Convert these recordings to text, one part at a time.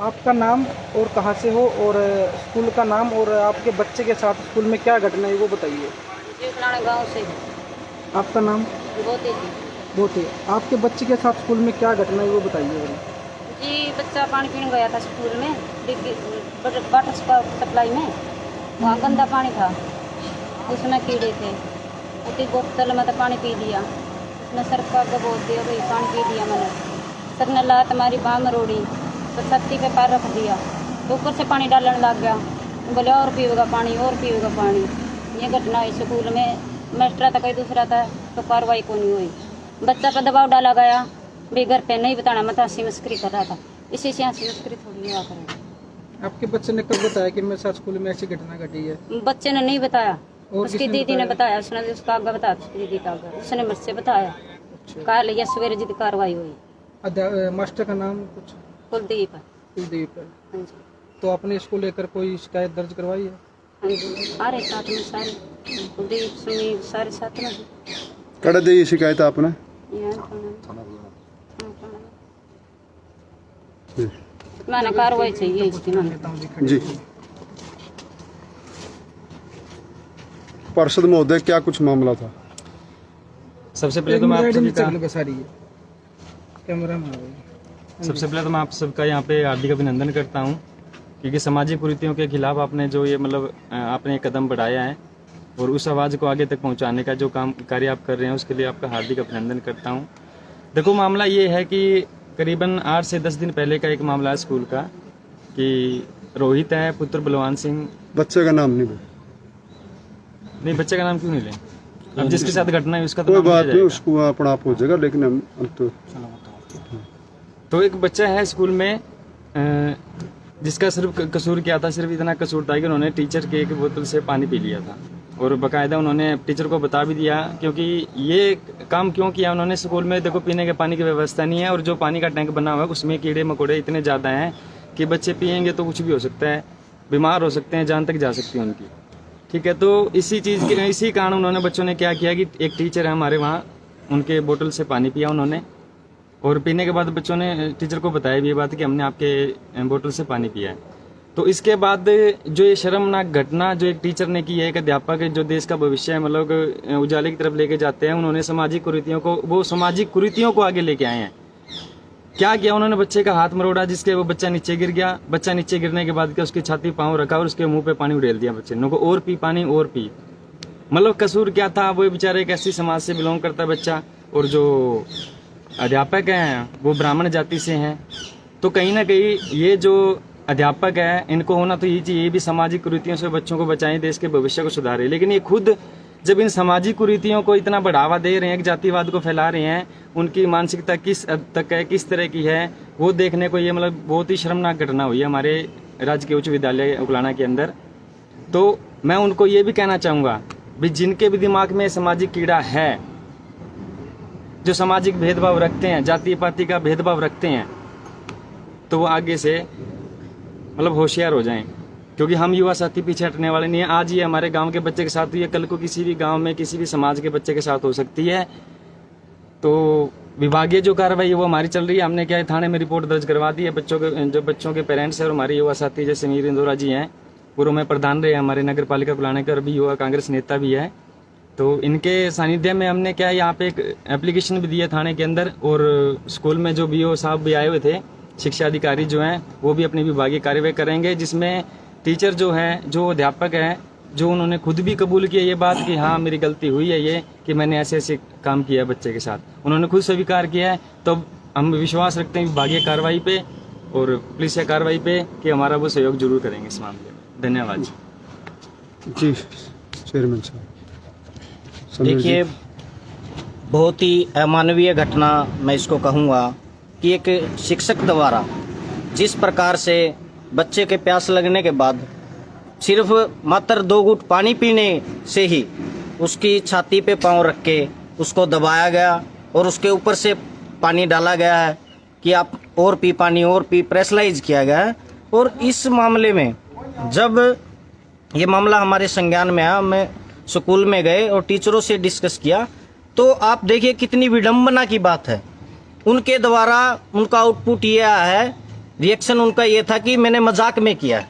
आपका नाम और कहाँ से हो और स्कूल का नाम और आपके बच्चे के साथ स्कूल में क्या घटना है वो बताइए। गाँव से आपका नाम? बहुत है। आपके बच्चे के साथ स्कूल में क्या घटना है वो बताइए। जी, बच्चा पानी पीने गया था स्कूल में, वाटर सप्लाई में। वहाँ गंदा पानी था, उसमें कीड़े थे। उसी बोतल में तो पानी पी लिया। उसने सर का बोल दिया, भाई पानी पी लिया मैंने। सर ने लात हमारी बाँह में रोड़ी, तो छत्ती पे पैर रख दिया, तो ऊपर से पानी डालने लग गया। बोले और पीएगा पानी, और पीएगा पानी। ये घटना हुई स्कूल में। मास्टर था कोई दूसरा था, तो कार्रवाई को नहीं हुई। बच्चा पर दबाव डाला गया, भी घर पे नहीं बताना, मत हंसी मस्करी कर रहा था। इसी से हंसी मस्करी थोड़ी हुआ करें। आपके बच्चे ने कब बताया कि मेरे साथ स्कूल में ऐसी घटना घटी है? बच्चे ने नहीं बताया, उसकी दीदी ने बताया। उसने उसका आगे बताया, उसकी दीदी का आगे उसने मुझसे बताया। कल या सवेरे जिद कार्रवाई हुई। मास्टर का नाम कुछ? कुलदीप। कुलदीप है। हाँ जी। तो आपने इसको लेकर कोई शिकायत दर्ज करवाई है? हाँ जी, सारे साथ में, सारे कुलदीप सुनील सारे साथ में। कड़ दी शिकायत आपने? मैंने कार्रवाई चाहिए इसकी मैंने। जी पार्षद महोदय, क्या कुछ मामला था? सबसे पहले तो मैं आप सभी का आप सबका यहाँ पे हार्दिक अभिनंदन करता हूँ, क्योंकि सामाजिक कुरीतियों के खिलाफ आपने जो ये मतलब आपने कदम बढ़ाया है और उस आवाज़ को आगे तक पहुँचाने का जो कार्य आप कर रहे हैं, उसके लिए आपका हार्दिक अभिनंदन करता हूँ। देखो, मामला ये है कि करीबन 8 से 10 दिन पहले का एक मामला है स्कूल का, कि रोहित है पुत्र बलवान सिंह। बच्चे का नाम नहीं, बच्चे का नाम क्यों नहीं लें? अब जिसके साथ घटना है उसका कोई बात नहीं, उसको अपना आप हो जाएगा, लेकिन हम तो एक बच्चा है स्कूल में जिसका सिर्फ कसूर क्या था, सिर्फ इतना कसूर था कि उन्होंने टीचर के एक बोतल से पानी पी लिया था, और बाकायदा उन्होंने टीचर को बता भी दिया। क्योंकि ये काम क्यों किया उन्होंने, स्कूल में देखो पीने के पानी की व्यवस्था नहीं है, और जो पानी का टैंक बना हुआ है उसमें कीड़े मकोड़े इतने ज़्यादा हैं कि बच्चे पियेंगे तो कुछ भी हो सकता है, बीमार हो सकते हैं, जान तक जा सकती है उनकी। ठीक है, तो इसी कारण उन्होंने बच्चों ने क्या किया कि एक टीचर है हमारे वहाँ, उनके बोतल से पानी पिया उन्होंने, और पीने के बाद बच्चों ने टीचर को बताया भी ये बात कि हमने आपके बोतल से पानी पिया है। तो इसके बाद जो ये शर्मनाक घटना जो एक टीचर ने की है, एक अध्यापक है जो देश का भविष्य है मतलब उजाले की तरफ लेके जाते हैं, उन्होंने सामाजिक कुरीतियों को आगे लेके आए हैं। क्या किया उन्होंने, बच्चे का हाथ मरोड़ा, जिसके वो बच्चा नीचे गिर गया। बच्चा नीचे गिरने के बाद क्या उसकी छाती पाँव रखा और उसके मुंह पे पानी उड़ेल दिया बच्चे ने को, और पी पानी और पी। मतलब कसूर क्या था, वो बेचारे एक ऐसी समाज से बिलोंग करता है बच्चा, और जो अध्यापक हैं वो ब्राह्मण जाति से हैं। तो कहीं ना कहीं ये जो अध्यापक है इनको होना तो यही चाहिए भी सामाजिक कुरीतियों से बच्चों को बचाएं, देश के भविष्य को सुधारें। लेकिन ये खुद जब इन सामाजिक कुरीतियों को इतना बढ़ावा दे रहे हैं, एक जातिवाद को फैला रहे हैं, उनकी मानसिकता किस हद तक है, किस तरह की है, वो देखने को ये मतलब बहुत ही शर्मनाक घटना हुई है हमारे राजकीय उच्च विद्यालय उकलाना के अंदर। तो मैं उनको ये भी कहना चाहूँगा भी जिनके भी दिमाग में सामाजिक कीड़ा है, जो सामाजिक भेदभाव रखते हैं, जाति पाति का भेदभाव रखते हैं, तो वो आगे से मतलब होशियार हो जाएं, क्योंकि हम युवा साथी पीछे हटने वाले नहीं है। आज ये हमारे गांव के बच्चे के साथ हुई है, कल को किसी भी गांव में किसी भी समाज के बच्चे के साथ हो सकती है। तो विभागीय जो कार्रवाई है वो हमारी चल रही है। हमने क्या है, थाने में रिपोर्ट दर्ज करवा दी है। बच्चों के पेरेंट्स हैं और हमारे युवा साथी जैसे मीर इंदौरा जी हैं, पूर्व में प्रधान रहे हमारे नगर पालिका बुलाने के, और अभी युवा कांग्रेस नेता भी है। तो इनके सानिध्य में हमने क्या है, यहाँ पे एक एप्लीकेशन भी दी है थाने के अंदर, और स्कूल में जो BO साहब भी आए हुए थे, शिक्षा अधिकारी जो हैं, वो भी अपनी विभागीय कार्रवाई करेंगे, जिसमें टीचर जो हैं, जो अध्यापक हैं, जो उन्होंने खुद भी कबूल किया ये बात कि हाँ मेरी गलती हुई है ये, कि मैंने ऐसे ऐसे काम किया है बच्चे के साथ, उन्होंने खुद स्वीकार किया है। तो हम विश्वास रखते हैं विभागीय कार्रवाई पे और पुलिस कार्रवाई पे कि हमारा वो सहयोग जरूर करेंगे इस मामले में। धन्यवाद जी। चेयरमैन साहब, देखिए, बहुत ही अमानवीय घटना मैं इसको कहूँगा कि एक शिक्षक द्वारा जिस प्रकार से बच्चे के प्यास लगने के बाद सिर्फ मात्र 2 घूंट पानी पीने से ही उसकी छाती पे पाँव रख के उसको दबाया गया और उसके ऊपर से पानी डाला गया है कि आप और पी पानी और पी, प्रेशराइज किया गया है। और इस मामले में जब ये मामला हमारे संज्ञान में आया, मैं स्कूल में गए और टीचरों से डिस्कस किया तो आप देखिए कितनी विडंबना की बात है। उनके द्वारा उनका आउटपुट ये आया है, रिएक्शन उनका ये था कि मैंने मजाक में किया।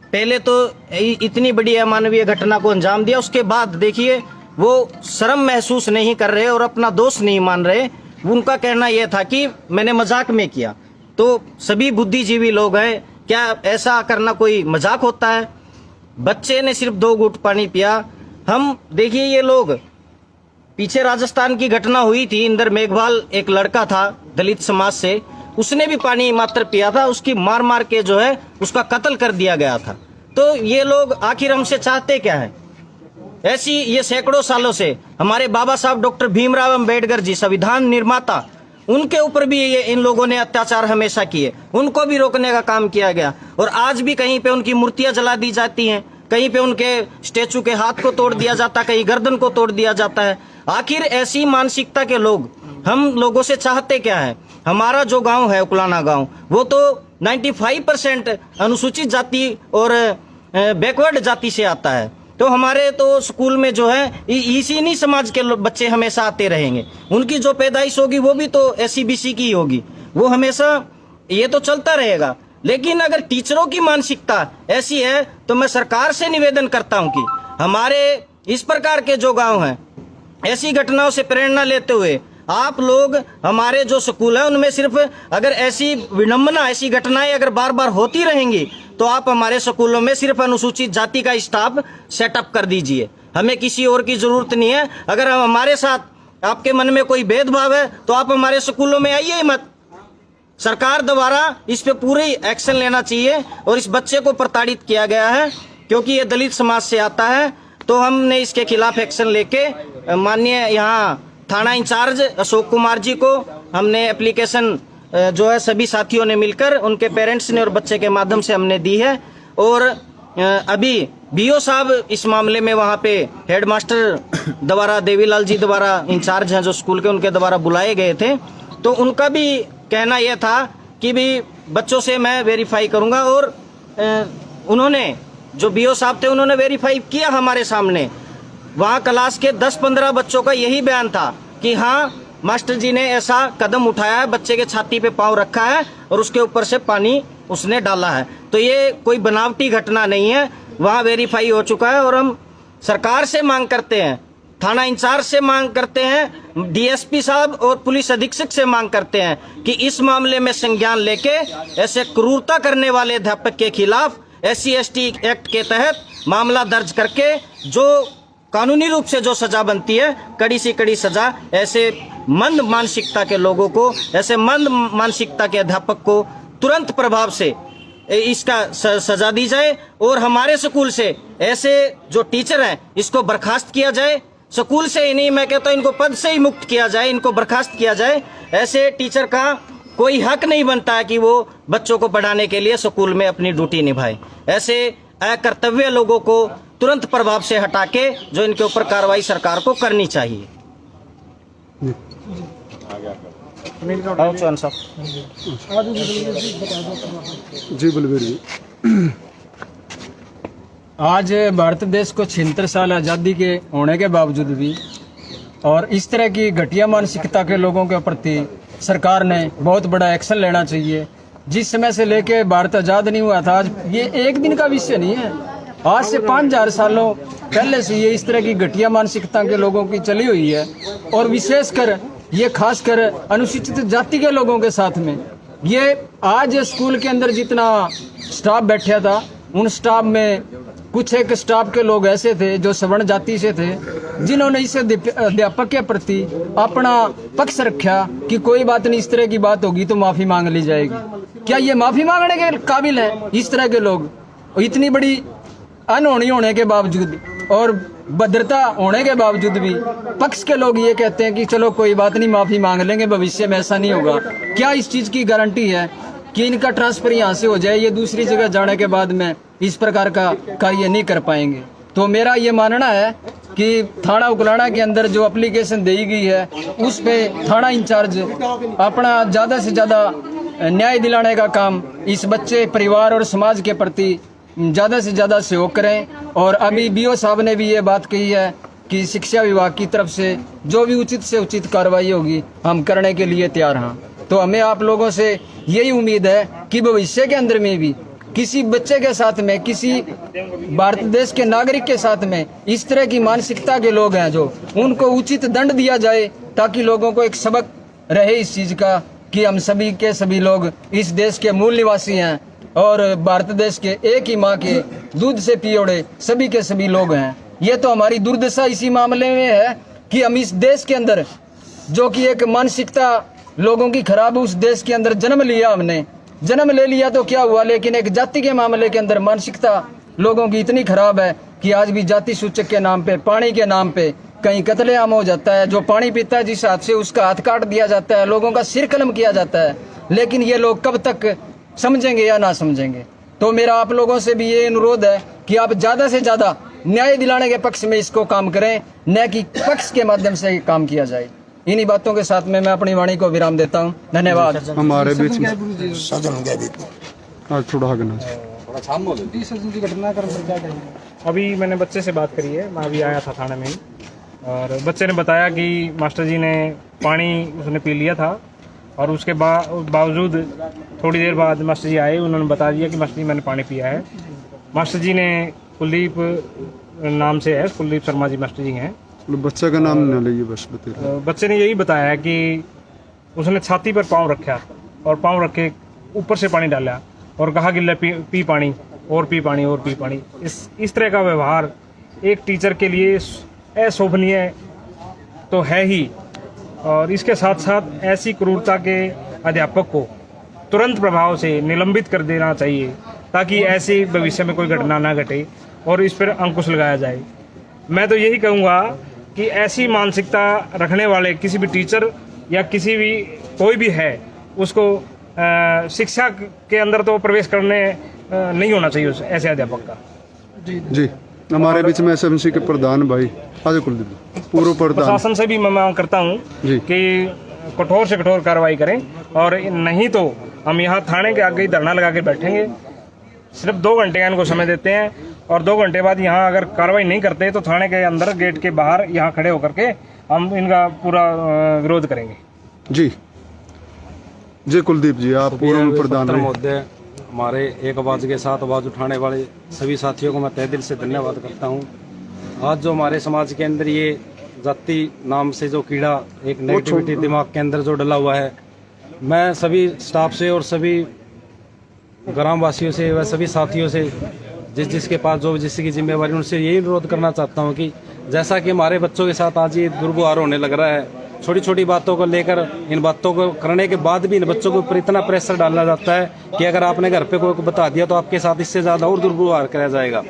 पहले तो इतनी बड़ी अमानवीय घटना को अंजाम दिया, उसके बाद देखिए वो शर्म महसूस नहीं कर रहे और अपना दोष नहीं मान रहे। उनका कहना यह था कि मैंने मजाक में किया। तो सभी बुद्धिजीवी लोग हैं, क्या ऐसा करना कोई मजाक होता है? बच्चे ने सिर्फ 2 घूंट पानी पिया। हम देखिए ये लोग, पीछे राजस्थान की घटना हुई थी, इंदर मेघवाल एक लड़का था दलित समाज से, उसने भी पानी मात्र पिया था, उसकी मार मार के जो है उसका कत्ल कर दिया गया था। तो ये लोग आखिर हमसे चाहते क्या है? ऐसी ये सैकड़ों सालों से हमारे बाबा साहब डॉक्टर भीमराव अंबेडकर जी, संविधान निर्माता, उनके ऊपर भी ये इन लोगों ने अत्याचार हमेशा किए, उनको भी रोकने का काम किया गया। और आज भी कहीं पे उनकी मूर्तियां जला दी जाती हैं, कहीं पे उनके स्टेचू के हाथ को तोड़ दिया जाता है, कहीं गर्दन को तोड़ दिया जाता है। आखिर ऐसी मानसिकता के लोग हम लोगों से चाहते क्या है? हमारा जो गांव है उकलाना गांव, वो तो 95% अनुसूचित जाति और बैकवर्ड जाति से आता है। तो हमारे तो स्कूल में जो है इसी नहीं समाज के बच्चे हमेशा आते रहेंगे। उनकी जो पैदाइश होगी वो भी तो SC/BC की होगी, वो हमेशा ये तो चलता रहेगा। लेकिन अगर टीचरों की मानसिकता ऐसी है तो मैं सरकार से निवेदन करता हूं कि हमारे इस प्रकार के जो गांव हैं, ऐसी घटनाओं से प्रेरणा लेते हुए आप लोग हमारे जो स्कूल है उनमें सिर्फ अगर ऐसी विडंबना, ऐसी घटनाएं अगर बार बार होती रहेंगी तो आप हमारे स्कूलों में सिर्फ अनुसूचित जाति का स्टाफ सेटअप कर दीजिए। हमें किसी और की जरूरत नहीं है। अगर हमारे साथ आपके मन में कोई भेदभाव है तो आप हमारे स्कूलों में आइए मत। सरकार द्वारा इस पे पूरी एक्शन लेना चाहिए। और इस बच्चे को प्रताड़ित किया गया है क्योंकि ये दलित समाज से आता है, तो हमने इसके खिलाफ एक्शन लेके माननीय यहाँ थाना इंचार्ज अशोक कुमार जी को हमने एप्लीकेशन जो है सभी साथियों ने मिलकर, उनके पेरेंट्स ने और बच्चे के माध्यम से हमने दी है। और अभी BO साहब इस मामले में वहाँ पे हेडमास्टर द्वारा, देवीलाल जी द्वारा इंचार्ज हैं जो स्कूल के, उनके द्वारा बुलाए गए थे। तो उनका भी कहना यह था कि भी बच्चों से मैं वेरीफाई करूँगा। और उन्होंने जो BO साहब थे उन्होंने वेरीफाई किया हमारे सामने। वहाँ क्लास के 10-15 बच्चों का यही बयान था कि हाँ मास्टर जी ने ऐसा कदम उठाया है, बच्चे के छाती पे पाँव रखा है और उसके ऊपर से पानी उसने डाला है। तो ये कोई बनावटी घटना नहीं है, वहाँ वेरीफाई हो चुका है। और हम सरकार से मांग करते हैं, थाना इंचार्ज से मांग करते हैं, DSP साहब और पुलिस अधीक्षक से मांग करते हैं कि इस मामले में संज्ञान लेके ऐसे क्रूरता करने वाले अध्यापक के खिलाफ SC/ST एक्ट के तहत मामला दर्ज करके जो कानूनी रूप से जो सजा बनती है, कड़ी से कड़ी सजा ऐसे मंद मानसिकता के लोगों को, ऐसे मंद मानसिकता के अध्यापक को तुरंत प्रभाव से इसका सजा दी जाए। और हमारे स्कूल से ऐसे जो टीचर हैं इसको बर्खास्त किया जाए। स्कूल से ही नहीं, मैं कहता हूँ इनको पद से ही मुक्त किया जाए, इनको बर्खास्त किया जाए। ऐसे टीचर का कोई हक नहीं बनता है कि वो बच्चों को पढ़ाने के लिए स्कूल में अपनी ड्यूटी निभाए। ऐसे अकर्तव्य लोगों को तुरंत प्रभाव से हटा के जो इनके ऊपर कार्रवाई सरकार को करनी चाहिए। जी बलबीर जी। आज भारत देश को 76 साल आज़ादी के होने के बावजूद भी और इस तरह की घटिया मानसिकता के लोगों के प्रति सरकार ने बहुत बड़ा एक्शन लेना चाहिए। जिस समय से लेके भारत आज़ाद नहीं हुआ था, आज ये एक दिन का विषय नहीं है, आज से 5000 सालों पहले से ये इस तरह की घटिया मानसिकता के लोगों की चली हुई है। और विशेषकर ये खासकर अनुसूचित जाति के लोगों के साथ में ये आज स्कूल के अंदर जितना स्टाफ बैठा था, उन स्टाफ में कुछ एक स्टाफ के लोग ऐसे थे जो सवर्ण जाति से थे, जिन्होंने इस अध्यापक के प्रति अपना पक्ष रखा कि कोई बात नहीं, इस तरह की बात होगी तो माफी मांग ली जाएगी। क्या ये माफी मांगने के काबिल है इस तरह के लोग? इतनी बड़ी अनहोनी होने के बावजूद और भद्रता होने के बावजूद भी पक्ष के लोग ये कहते हैं कि चलो कोई बात नहीं, माफी मांग लेंगे, भविष्य में ऐसा नहीं होगा। क्या इस चीज की गारंटी है कि इनका ट्रांसफर यहाँ से हो जाए, ये दूसरी जगह जाने के बाद में इस प्रकार का कार्य नहीं कर पाएंगे? तो मेरा ये मानना है कि थाना उकलाना के अंदर जो एप्लीकेशन दी गई है उस पे थाना इंचार्ज अपना ज़्यादा से ज़्यादा न्याय दिलाने का काम इस बच्चे, परिवार और समाज के प्रति ज़्यादा से ज़्यादा सहयोग करें। और अभी BO साहब ने भी ये बात कही है कि शिक्षा विभाग की तरफ से जो भी उचित से उचित कार्रवाई होगी हम करने के लिए तैयार हैं। तो हमें आप लोगों से यही उम्मीद है कि भविष्य के अंदर में भी किसी बच्चे के साथ में, किसी भारत देश के नागरिक के साथ में इस तरह की मानसिकता के लोग हैं जो, उनको उचित दंड दिया जाए, ताकि लोगों को एक सबक रहे इस चीज का कि हम सभी के सभी लोग इस देश के मूल निवासी हैं और भारत देश के एक ही माँ के दूध से पियोड़े सभी के सभी लोग हैं। ये तो हमारी दुर्दशा इसी मामले में है कि हम इस देश के अंदर, जो कि एक मानसिकता लोगों की खराब, उस देश के अंदर जन्म लिया, हमने जन्म ले लिया तो क्या हुआ, लेकिन एक जाति के मामले के अंदर मानसिकता लोगों की इतनी खराब है कि आज भी जाति सूचक के नाम पे, पानी के नाम पे कहीं कत्लेआम हो जाता है। जो पानी पीता है जिस हाथ से उसका हाथ काट दिया जाता है, लोगों का सिर कलम किया जाता है। लेकिन ये लोग कब तक समझेंगे या ना समझेंगे। तो मेरा आप लोगों से भी ये अनुरोध है कि आप ज्यादा से ज्यादा न्याय दिलाने के पक्ष में इसको काम करें, न कि पक्ष के माध्यम से काम किया जाए। इन्हीं बातों के साथ में मैं अपनी वाणी को विराम देता हूँ। धन्यवाद। हमारे बीच में आज थोड़ा आगे ना घटनाक्रम पर क्या कहेंगे? अभी मैंने बच्चे से बात करी है, मैं अभी आया था थाने में ही, और बच्चे ने बताया कि मास्टर जी ने पानी उसने पी लिया था, और उसके बावजूद थोड़ी देर बाद मास्टर जी आए, उन्होंने बता दिया कि मास्टर जी मैंने पानी पिया है। मास्टर जी ने कुलदीप नाम से है, कुलदीप शर्मा जी मास्टर जी हैं। बच्चे का नाम ना लीजिए, बस बताइए। बच्चे ने यही बताया कि उसने छाती पर पाँव रखा और पाँव रख के ऊपर से पानी डाला और कहा कि ले पी पानी और पी पानी और पी पानी। इस तरह का व्यवहार एक टीचर के लिए अशोभनीय तो है ही, और इसके साथ साथ ऐसी क्रूरता के अध्यापक को तुरंत प्रभाव से निलंबित कर देना चाहिए, ताकि ऐसी भविष्य में कोई घटना ना घटे और इस पर अंकुश लगाया जाए। मैं तो यही कहूँगा कि ऐसी मानसिकता रखने वाले किसी भी टीचर या किसी भी कोई भी है, उसको शिक्षा के अंदर तो प्रवेश करने नहीं होना चाहिए ऐसे अध्यापक का। जी हमारे बीच में एसएमसी के प्रधान भाई आज कुलदीप, पूर्व प्रधान, प्रशासन से भी मैं मांग करता हूँ कि कठोर से कठोर कार्रवाई करें, और नहीं तो हम यहाँ थाने के आगे ही धरना लगा के बैठेंगे। सिर्फ 2 घंटे का इनको समय देते हैं, और 2 घंटे बाद यहाँ अगर कार्रवाई नहीं करते तो थाने के अंदर गेट के बाहर यहाँ खड़े होकर के हम इनका पूरा विरोध करेंगे। जी जी कुलदीप जी, आप पूर्व प्रधान महोदय, हमारे 1 आवाज़ के साथ आवाज़ उठाने वाले सभी साथियों को मैं तहे दिल से धन्यवाद करता हूँ। आज जो हमारे समाज के अंदर ये जाति नाम से जो कीड़ा, एक नेगेटिविटी दिमाग के अंदर जो डला हुआ है, मैं सभी स्टाफ से और सभी ग्रामवासियों से व सभी साथियों से जिसके पास जो जिसकी जिम्मेवारी, उनसे यही अनुरोध करना चाहता हूँ कि जैसा कि हमारे बच्चों के साथ आज ये दुर्व्यवहार होने लग रहा है, छोटी छोटी बातों को लेकर, इन बातों को करने के बाद भी इन बच्चों के ऊपर इतना प्रेशर डाला जाता है कि अगर आपने घर पे कोई बता दिया तो आपके साथ इससे ज़्यादा और दुर्व्यवहार कराया जाएगा।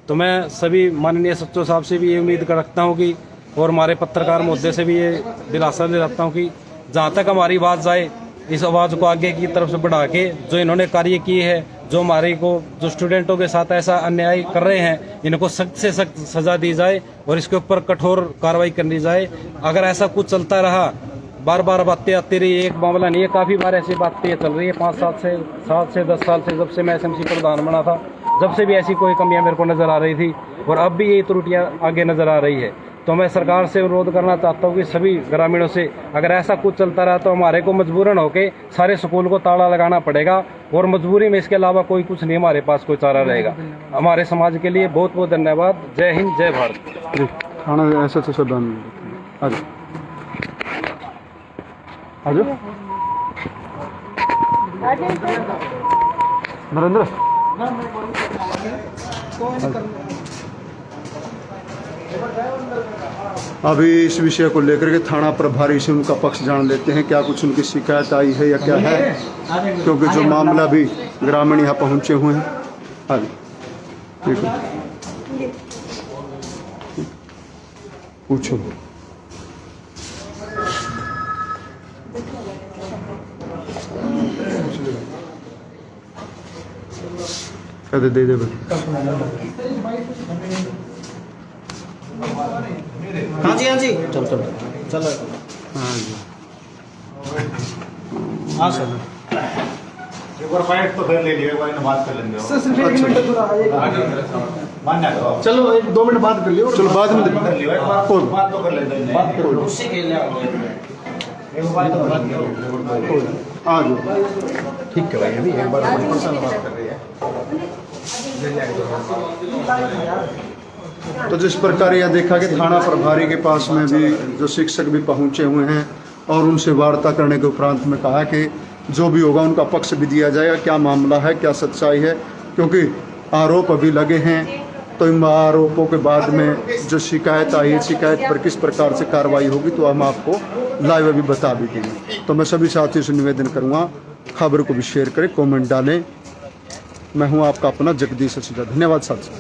तो मैं सभी माननीय सचिव साहब से भी ये उम्मीद कर रखता हूँ कि, और हमारे पत्रकार महोदय से भी ये दिलासा दे रखता हूँ कि जहाँ तक हमारी आवाज़ जाए, इस आवाज़ को आगे की तरफ से बढ़ा के जो इन्होंने कार्य किए है, जो हमारे को जो स्टूडेंटों के साथ ऐसा अन्याय कर रहे हैं, इनको सख्त से सख्त सजा दी जाए और इसके ऊपर कठोर कार्रवाई करनी जाए। अगर ऐसा कुछ चलता रहा, बार बार बातें आती रही, एक मामला नहीं है, काफ़ी बार ऐसी बातें चल रही है 5-7 से 7 से 10 साल से, जब से मैं एसएमसी प्रधान बना था, जब से भी ऐसी कोई कमियां मेरे को नज़र आ रही थी, और अब भी ये त्रुटियां आगे नज़र आ रही है। तो मैं सरकार से अनुरोध करना चाहता हूँ कि सभी ग्रामीणों से, अगर ऐसा कुछ चलता रहा तो हमारे को मजबूरन होकर सारे स्कूल को ताला लगाना पड़ेगा, और मजबूरी में इसके अलावा कोई कुछ नहीं हमारे पास कोई चारा रहेगा। हमारे समाज के लिए बहुत बहुत धन्यवाद। जय हिंद, जय भारत। थाना ऐसा तो सब नरेंद्र अभी इस विषय को लेकर के थाना प्रभारी से उनका पक्ष जान लेते हैं, क्या कुछ उनकी शिकायत आई है या क्या है, क्योंकि जो मामला भी ग्रामीण यहाँ पहुँचे हुए हैं। हाँ ठीक है, पूछो। कहते दे भाई। हाँ जी, हाँ जी, चलो चलो चलो। हाँ जी, हाँ सर, एक बार पॉइंट तो फिर ले लिया, बात कर लेंगे। सर सिर्फ 1 मिनट पूरा चलो 1-2 मिनट बात कर लियो, चलो बाद में आ जाओ। ठीक है भाई, अभी एक बार बड़ी पर्सनल बात कर रही है। तो जिस प्रकार यह देखा कि थाना प्रभारी के पास में भी जो शिक्षक भी पहुंचे हुए हैं और उनसे वार्ता करने के उपरांत में कहा कि जो भी होगा उनका पक्ष भी दिया जाएगा, क्या मामला है, क्या सच्चाई है, क्योंकि आरोप अभी लगे हैं। तो इन आरोपों के बाद में जो शिकायत आई है, शिकायत पर किस प्रकार से कार्रवाई होगी तो हम आपको लाइव अभी बता भी देंगे। तो मैं सभी साथियों से निवेदन करूँगा, खबर को भी शेयर करें, कमेंट डालें। मैं हूँ आपका अपना जगदीश असीजा। धन्यवाद साथियों।